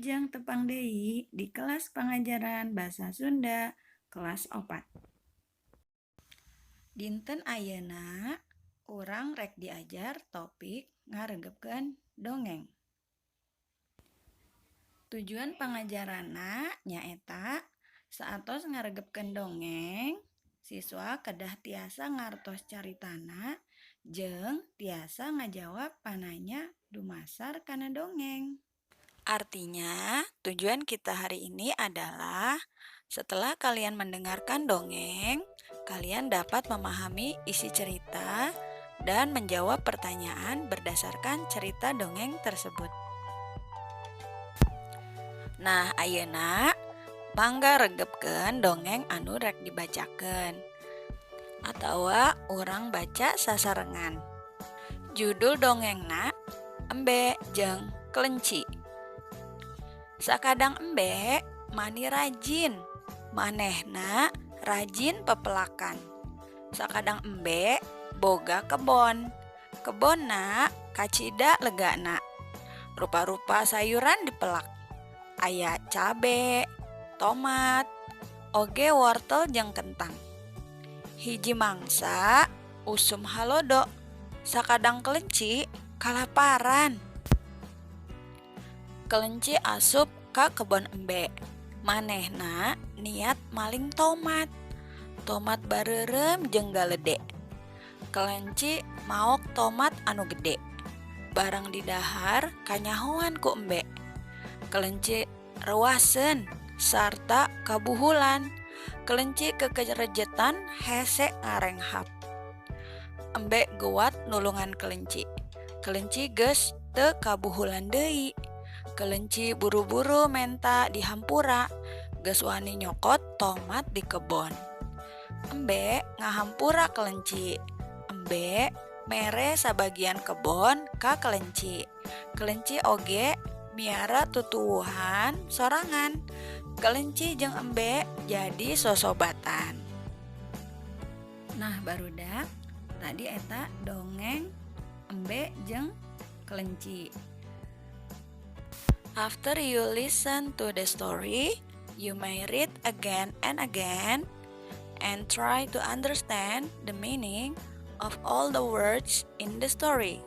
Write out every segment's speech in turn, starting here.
Wilujeng tepang deui di kelas pengajaran Basa Sunda kelas 4. Dinten ayeuna urang rek diajar topik ngaregepkeun dongeng. Tujuan pengajaranna nyaeta saatos ngaregepkeun dongeng, siswa kedah tiasa ngartos caritana jeung tiasa ngajawab pananya dumasar kana dongeng. Artinya, tujuan kita hari ini adalah setelah kalian mendengarkan dongeng, kalian dapat memahami isi cerita dan menjawab pertanyaan berdasarkan cerita dongeng tersebut. Nah, ayeuna mangga regepkeun dongeng anu rek dibacakeun. Atawa urang baca sasarengan. Judul dongengna Embe jeung Kelenci. Sakadang embe mani rajin, manehna rajin pepelakan. Sakadang embe boga kebon, kebonna kacida legana. Rupa-rupa sayuran dipelak. Aya cabe, tomat, oge wortel jeung kentang. Hiji mangsa usum halodo, sakadang kelenci kalaparan. Kelenci asup ka kebon embe. Manehna niat maling tomat. Tomat bareureum jeung galede. Kelenci maok tomat anu gede. Barang di dahar kanyahoan ku embe. Kelenci reuaseun sarta kabuhulan. Kelenci kekerejetan hese ngarenghap. Embe guat nulungan kelenci. Kelenci geus teu kabuhulan deui. Kelenci buru-buru menta di hampura, geus wani nyokot tomat di kebon. Embe ngahampura kelenci. Embe mere sabagian kebon ka kelenci. Kelenci oge miara tutuwuhan sorangan. Kelenci jeung embe jadi sosobatan. Nah, barudak tadi eta dongeng Embe jeung Kelenci. After you listen to the story, you may read again and again and try to understand the meaning of all the words in the story.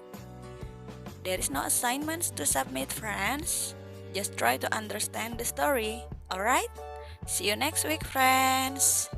There is no assignments to submit, friends. Just try to understand the story. Alright? See you next week, friends.